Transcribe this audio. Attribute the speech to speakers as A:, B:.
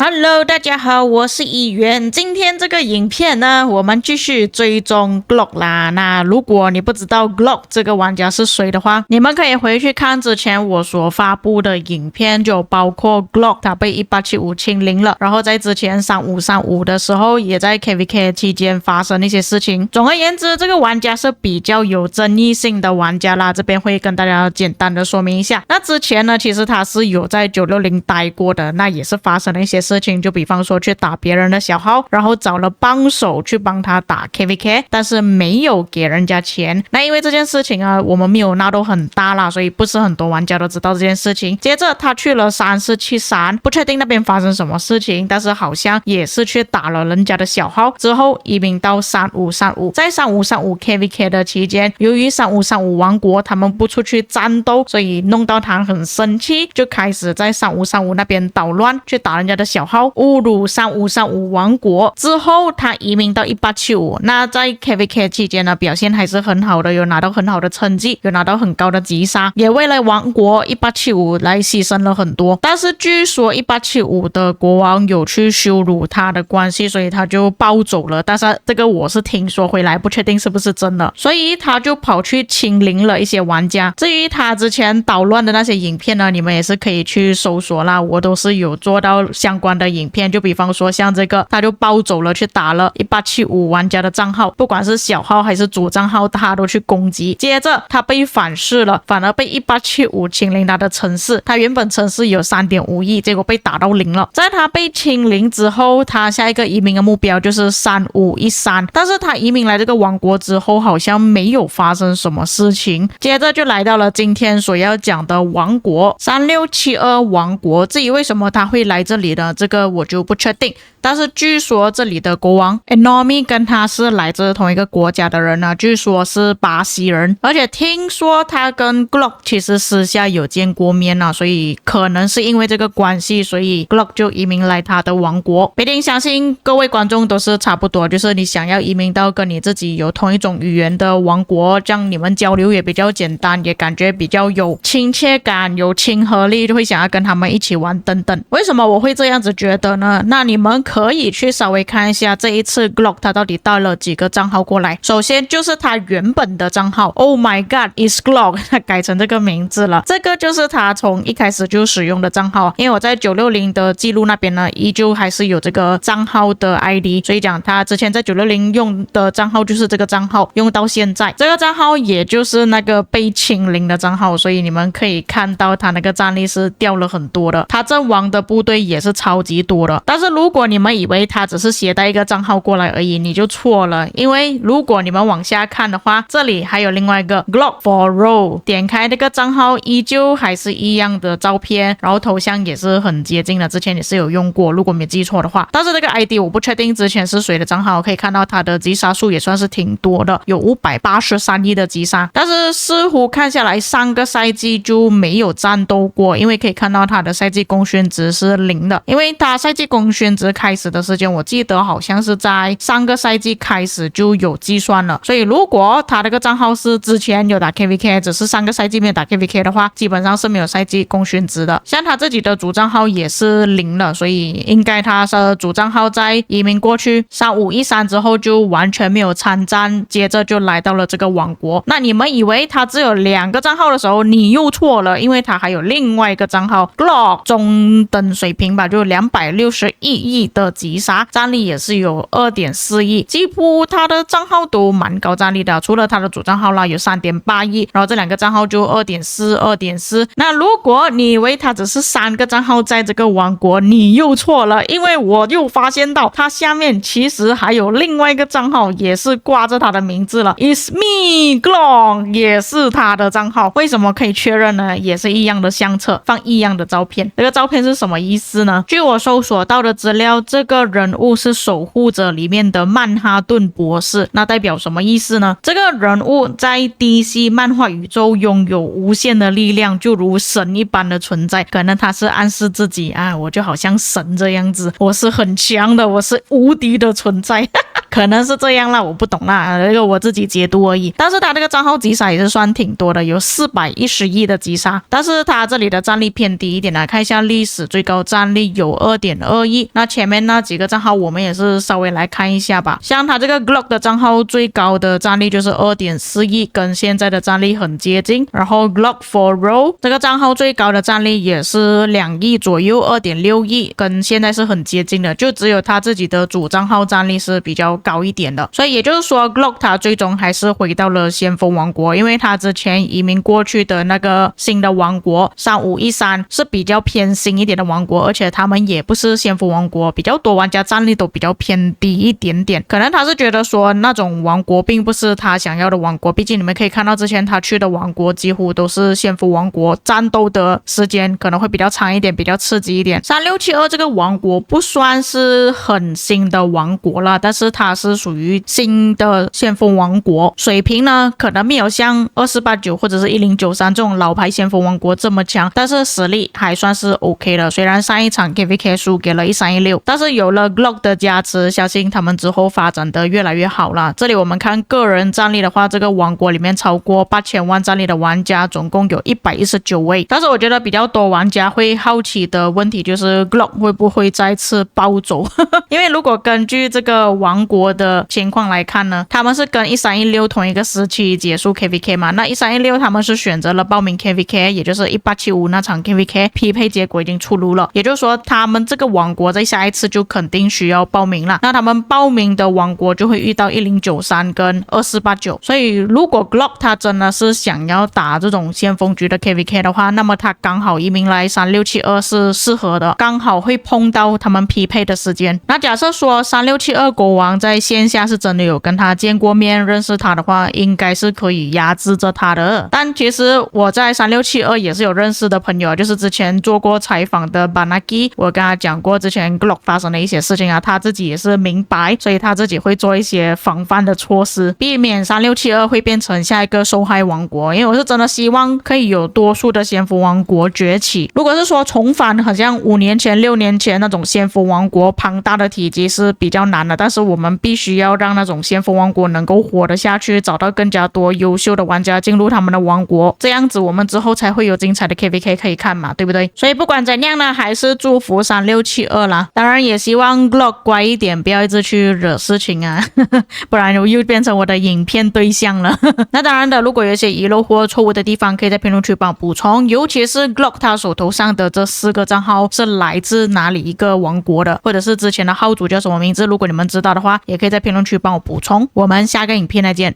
A: Hello， 大家好，我是议员。今天这个影片呢，我们继续追踪 Glock 啦。那如果你不知道 Glock 这个玩家是谁的话，你们可以回去看之前我所发布的影片，就包括 Glock 他被1875清零了，然后在之前3535的时候，也在 KVK 期间发生一些事情。总而言之，这个玩家是比较有争议性的玩家啦，这边会跟大家简单的说明一下。那之前呢，其实他是有在960待过的，那也是发生了一些事情，就比方说去打别人的小号，然后找了帮手去帮他打 KVK， 但是没有给人家钱。那因为这件事情啊，我们没有闹到很大啦，所以不是很多玩家都知道这件事情。接着他去了3473，不确定那边发生什么事情，但是好像也是去打了人家的小号，之后移民到3535。在3535 KVK 的期间，由于3535王国他们不出去战斗，所以弄到他很生气，就开始在3535那边捣乱，去打人家的小号，侮辱3535王国。之后他移民到1875，那在 KVK 期间呢，表现还是很好的，有拿到很好的成绩，有拿到很高的击杀，也为了王国1875来牺牲了很多。但是据说1875的国王有去羞辱他的关系，所以他就暴走了，但是这个我是听说回来，不确定是不是真的，所以他就跑去清零了一些玩家。至于他之前捣乱的那些影片呢，你们也是可以去搜索啦，我都是有做到相关的影片，就比方说像这个，他就暴走了，去打了1875玩家的账号，不管是小号还是主账号，他都去攻击。接着他被反噬了，反而被1875清零他的城市，他原本城市有 3.5 亿，结果被打到零了。在他被清零之后，他下一个移民的目标就是3513，但是他移民来这个王国之后，好像没有发生什么事情。接着就来到了今天所要讲的王国3672王国。至于为什么他会来这里呢？这个我就不确定，但是据说这里的国王 Enomi 跟他是来自同一个国家的人呢，据说是巴西人，而且听说他跟 Glock 其实私下有见过面啊，所以可能是因为这个关系，所以 Glock 就移民来他的王国。必定相信各位观众都是差不多，就是你想要移民到跟你自己有同一种语言的王国，这样你们交流也比较简单，也感觉比较有亲切感，有亲和力，就会想要跟他们一起玩等等。为什么我会这样子觉得呢？那你们可以去稍微看一下这一次 Glock 他到底带了几个账号过来。首先就是他原本的账号 Oh my god is Glock， 他改成这个名字了，这个就是他从一开始就使用的账号。因为我在960的记录那边呢，依旧还是有这个账号的 ID， 所以讲他之前在960用的账号就是这个账号，用到现在。这个账号也就是那个被清零的账号，所以你们可以看到他那个战力是掉了很多的，他阵亡的部队也是超级多的。但是如果你们以为他只是携带一个账号过来而已，你就错了。因为如果你们往下看的话，这里还有另外一个 Glock for Roll， 点开那个账号依旧还是一样的照片，然后头像也是很接近的，之前也是有用过，如果没记错的话。但是这个 ID 我不确定之前是谁的账号，可以看到他的击杀数也算是挺多的，有583亿的击杀，但是似乎看下来上个赛季就没有战斗过，因为可以看到他的赛季公勋值是0的，因为他赛季公勋值开始的时间我记得好像是在上个赛季开始就有计算了，所以如果他这个账号是之前有打 KVK， 只是上个赛季没有打 KVK 的话，基本上是没有赛季公勋值的。像他自己的主账号也是0了，所以应该他的主账号在移民过去3513之后就完全没有参战，接着就来到了这个王国。那你们以为他只有2个账号的时候，你又错了，因为他还有另外一个账号 Glock 中等水平吧，就261亿的击杀，战力也是有 2.4 亿，几乎他的账号都蛮高战力的，除了他的主账号啦有 3.8 亿，然后这2个账号就 2.4。 那如果你以为他只是3个账号在这个王国，你又错了，因为我又发现到他下面其实还有另外一个账号也是挂着他的名字了， It's me Glock 也是他的账号。为什么可以确认呢？也是一样的相册，放一样的照片。这个照片是什么意思呢？据我搜索到的资料，这个人物是守护者里面的曼哈顿博士。那代表什么意思呢？这个人物在 DC 漫画宇宙拥有无限的力量，就如神一般的存在。可能他是暗示自己啊，我就好像神这样子，我是很强的，我是无敌的存在可能是这样啦，我不懂啦，这个我自己解读而已。但是他这个账号击杀也是算挺多的，有410亿的击杀，但是他这里的战力偏低一点啦，看一下历史最高战力有2.2亿。那前面那几个账号我们也是稍微来看一下吧，像他这个 Glock 的账号最高的战力就是2.4亿，跟现在的战力很接近。然后 Glock for Roll 这个账号最高的战力也是2亿左右，2.6亿，跟现在是很接近的，就只有他自己的主账号战力是比较高一点的。所以也就是说 Glock 他最终还是回到了先锋王国，因为他之前移民过去的那个新的王国3513是比较偏新一点的王国，而且他们也不是先锋王国，比较多玩家战力都比较偏低一点点，可能他是觉得说那种王国并不是他想要的王国，毕竟你们可以看到之前他去的王国几乎都是先锋王国，战斗的时间可能会比较长一点，比较刺激一点。3672这个王国不算是很新的王国了，但是它是属于新的先锋王国，水平呢可能没有像2489或者是1093这种老牌先锋王国这么强，但是实力还算是 OK 的。虽然上一场 KVK 输给了1316，但是有了 Glock 的加持，相信他们之后发展的越来越好了。这里我们看个人战力的话，这个王国里面超过8000万战力的玩家总共有119位，但是我觉得比较多玩家会好奇的问题就是 Glock 会不会再次暴走因为如果根据这个王国的情况来看呢，他们是跟1316同一个时期结束 KVK 嘛，那1316他们是选择了报名 KVK， 也就是1875那场 KVK 匹配结果已经出炉了，也就是说他们这个王国在下一次就肯定需要报名了，那他们报名的王国就会遇到1093跟2489，所以如果 Glock 他真的是想要打这种先锋局的 KVK 的话，那么他刚好移民来3672是适合的，刚好会碰到他们匹配的时间。那假设说3672国王在线下是真的有跟他见过面认识他的话，应该是可以压制着他的。但其实我在3672也是有认识的朋友，就是之前做过采访的 Banaki， 我跟他讲过之前 Glock 发生的一些事情啊，他自己也是明白，所以他自己会做一些防范的措施，避免3672会变成下一个受害王国。因为我是真的希望可以有多数的先锋王国崛起，如果是说重返好像5年前6年前那种先锋王国庞大的体积是比较难的，但是我们必须要让那种先锋王国能够活得下去，找到更加多优秀的玩家进入他们的王国，这样子我们之后才会有精彩的 KVK 可以看嘛，对不对？所以不管怎样呢，还是祝福3672啦，当然也希望 Glock 乖一点，不要一直去惹事情啊不然又变成我的影片对象了那当然的，如果有一些遗漏或错误的地方，可以在评论区帮我补充，尤其是 Glock 他手头上的这4个账号是来自哪里一个王国的，或者是之前的号主叫什么名字，如果你们知道的话，也可以在评论区帮我补充。我们下个影片再见。